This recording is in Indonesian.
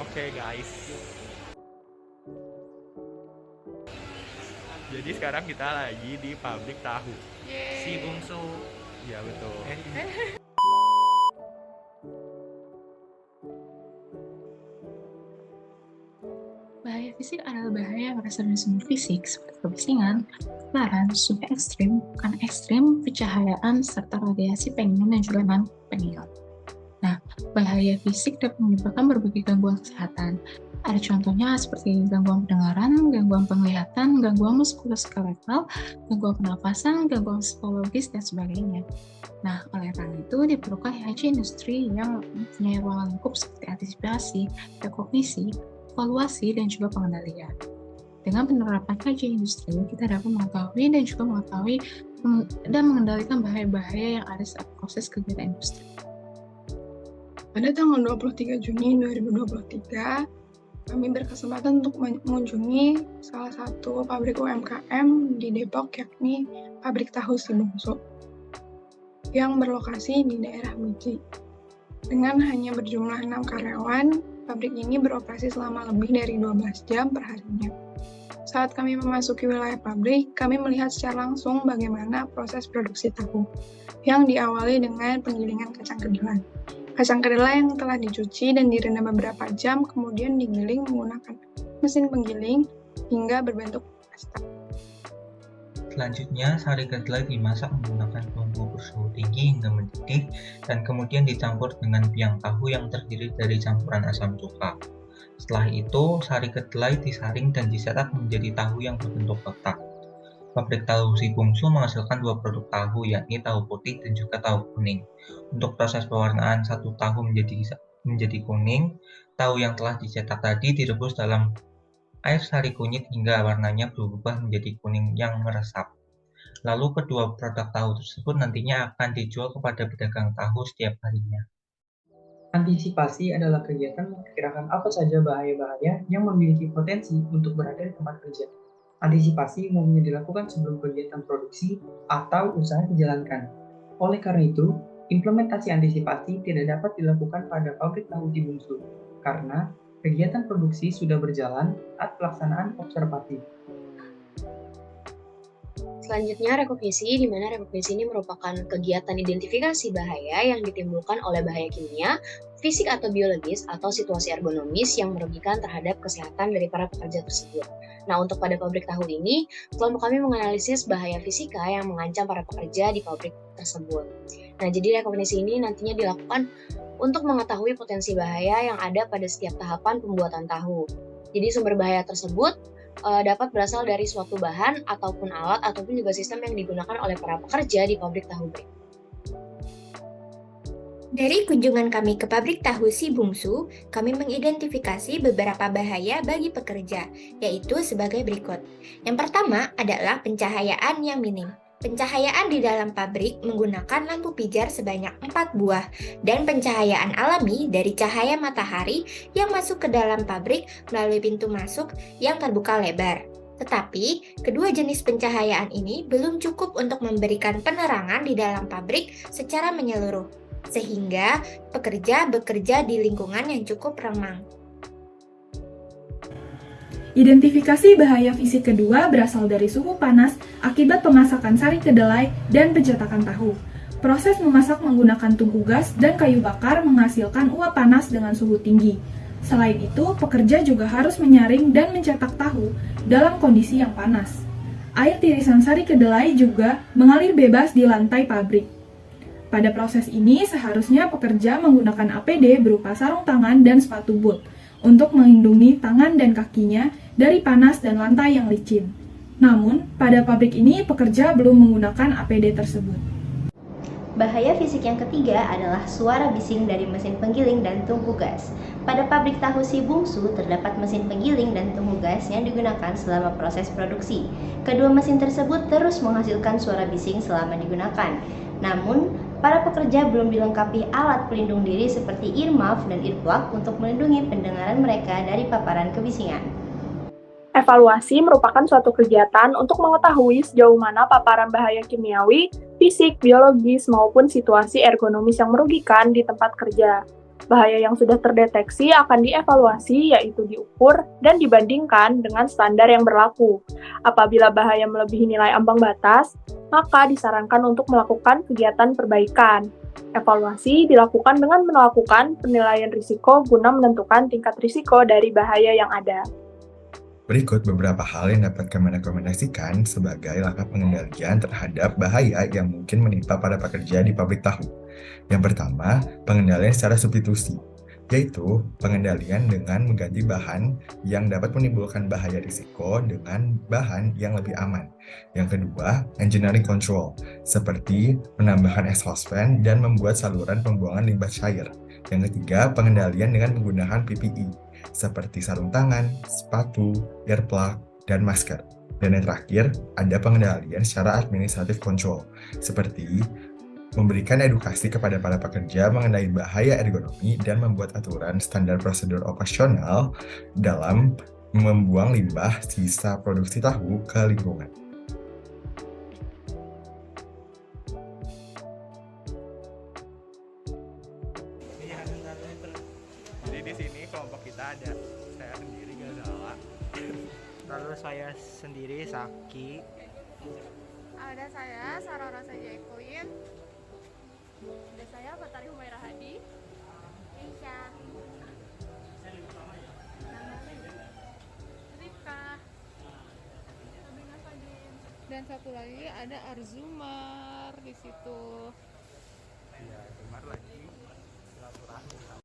Oke guys, jadi sekarang kita lagi di pabrik tahu. Si bungsu. Ya betul. Bahaya fisik adalah bahaya yang berasal dari sumber fisik seperti kebisingan, kebakaran, suhu ekstrim, bukan ekstrim, pencahayaan, serta radiasi pengion dan juga non-pengion. Nah, bahaya fisik dapat menyebabkan berbagai gangguan kesehatan. Ada contohnya seperti gangguan pendengaran, gangguan penglihatan, gangguan muskuloskeletal, gangguan pernapasan, gangguan psikologis, dan sebagainya. Nah, oleh karena itu diperlukan IHC industri yang mempunyai ruang lingkup seperti antisipasi, rekognisi, evaluasi, dan juga pengendalian. Dengan penerapan IHC industri, kita dapat mengetahui dan mengendalikan bahaya-bahaya yang ada saat proses kegiatan industri. Pada tanggal 23 Juni 2023, kami berkesempatan untuk mengunjungi salah satu pabrik UMKM di Depok, yakni pabrik tahu Si Bungsu, yang berlokasi di daerah Miji. Dengan hanya berjumlah 6 karyawan, pabrik ini beroperasi selama lebih dari 12 jam per harinya. Saat kami memasuki wilayah pabrik, kami melihat secara langsung bagaimana proses produksi tahu, yang diawali dengan penggilingan kacang kedelai. Kacang kedelai yang telah dicuci dan direndam beberapa jam kemudian digiling menggunakan mesin penggiling hingga berbentuk pasta. Selanjutnya, sari kedelai dimasak menggunakan tungku bersuhu tinggi hingga mendidih dan kemudian dicampur dengan biang tahu yang terdiri dari campuran asam cuka. Setelah itu, sari kedelai disaring dan dicetak menjadi tahu yang berbentuk kotak. Pabrik tahu Si Bungsu menghasilkan 2 produk tahu, yakni tahu putih dan juga tahu kuning. Untuk proses pewarnaan satu tahu menjadi kuning, tahu yang telah dicetak tadi direbus dalam air sari kunyit hingga warnanya berubah menjadi kuning yang meresap. Lalu kedua produk tahu tersebut nantinya akan dijual kepada pedagang tahu setiap harinya. Antisipasi adalah kegiatan memperkirakan apa saja bahaya-bahaya yang memiliki potensi untuk berada di tempat kerja. Antisipasi umumnya dilakukan sebelum kegiatan produksi atau usaha dijalankan. Oleh karena itu, implementasi antisipasi tidak dapat dilakukan pada pabrik tahu Si Bungsu, karena kegiatan produksi sudah berjalan saat pelaksanaan observatif. Selanjutnya, rekognisi, di mana rekognisi ini merupakan kegiatan identifikasi bahaya yang ditimbulkan oleh bahaya kimia, fisik atau biologis, atau situasi ergonomis yang merugikan terhadap kesehatan dari para pekerja tersebut. Nah, untuk pada pabrik tahu ini, kelompok kami menganalisis bahaya fisika yang mengancam para pekerja di pabrik tersebut. Nah, jadi rekognisi ini nantinya dilakukan untuk mengetahui potensi bahaya yang ada pada setiap tahapan pembuatan tahu. Jadi sumber bahaya tersebut dapat berasal dari suatu bahan ataupun alat ataupun juga sistem yang digunakan oleh para pekerja di pabrik tahu break. Dari kunjungan kami ke pabrik tahu Si Bungsu, kami mengidentifikasi beberapa bahaya bagi pekerja, yaitu sebagai berikut. Yang pertama adalah pencahayaan yang minim. Pencahayaan di dalam pabrik menggunakan lampu pijar sebanyak 4 buah dan pencahayaan alami dari cahaya matahari yang masuk ke dalam pabrik melalui pintu masuk yang terbuka lebar. Tetapi, kedua jenis pencahayaan ini belum cukup untuk memberikan penerangan di dalam pabrik secara menyeluruh, sehingga pekerja bekerja di lingkungan yang cukup remang. Identifikasi bahaya fisik kedua berasal dari suhu panas akibat pemasakan sari kedelai dan pencetakan tahu. Proses memasak menggunakan tungku gas dan kayu bakar menghasilkan uap panas dengan suhu tinggi. Selain itu, pekerja juga harus menyaring dan mencetak tahu dalam kondisi yang panas. Air tirisan sari kedelai juga mengalir bebas di lantai pabrik. Pada proses ini, seharusnya pekerja menggunakan APD berupa sarung tangan dan sepatu boot untuk melindungi tangan dan kakinya dari panas dan lantai yang licin. Namun, pada pabrik ini pekerja belum menggunakan APD tersebut. Bahaya fisik yang ketiga adalah suara bising dari mesin penggiling dan tungku gas. Pada pabrik tahu Si Bungsu terdapat mesin penggiling dan tungku gas yang digunakan selama proses produksi. Kedua mesin tersebut terus menghasilkan suara bising selama digunakan. Namun, para pekerja belum dilengkapi alat pelindung diri seperti earmuff dan earplug untuk melindungi pendengaran mereka dari paparan kebisingan. Evaluasi merupakan suatu kegiatan untuk mengetahui sejauh mana paparan bahaya kimiawi, fisik, biologis, maupun situasi ergonomis yang merugikan di tempat kerja. Bahaya yang sudah terdeteksi akan dievaluasi, yaitu diukur dan dibandingkan dengan standar yang berlaku. Apabila bahaya melebihi nilai ambang batas, maka disarankan untuk melakukan kegiatan perbaikan. Evaluasi dilakukan dengan melakukan penilaian risiko guna menentukan tingkat risiko dari bahaya yang ada. Berikut beberapa hal yang dapat kami rekomendasikan sebagai langkah pengendalian terhadap bahaya yang mungkin menimpa para pekerja di pabrik tahu. Yang pertama, pengendalian secara substitusi, yaitu pengendalian dengan mengganti bahan yang dapat menimbulkan bahaya risiko dengan bahan yang lebih aman. Yang kedua, engineering control, seperti menambahkan exhaust fan dan membuat saluran pembuangan limbah cair. Yang ketiga, pengendalian dengan menggunakan PPE, seperti sarung tangan, sepatu, earplug, dan masker. Dan yang terakhir, ada pengendalian secara administrative control, seperti memberikan edukasi kepada para pekerja mengenai bahaya ergonomi dan membuat aturan standar prosedur operasional dalam membuang limbah sisa produksi tahu ke lingkungan. Jadi di sini kelompok kita ada saya sendiri Gazala. Lalu saya sendiri Saki. Ada saya Sarah Rosa Jacqueline. Ada saya Batari Humaira Hadi. Keisha. Rika. Sabrina Fadin. Dan satu lagi ada Arzumar di situ. Iya, Umar lagi silaturahmi.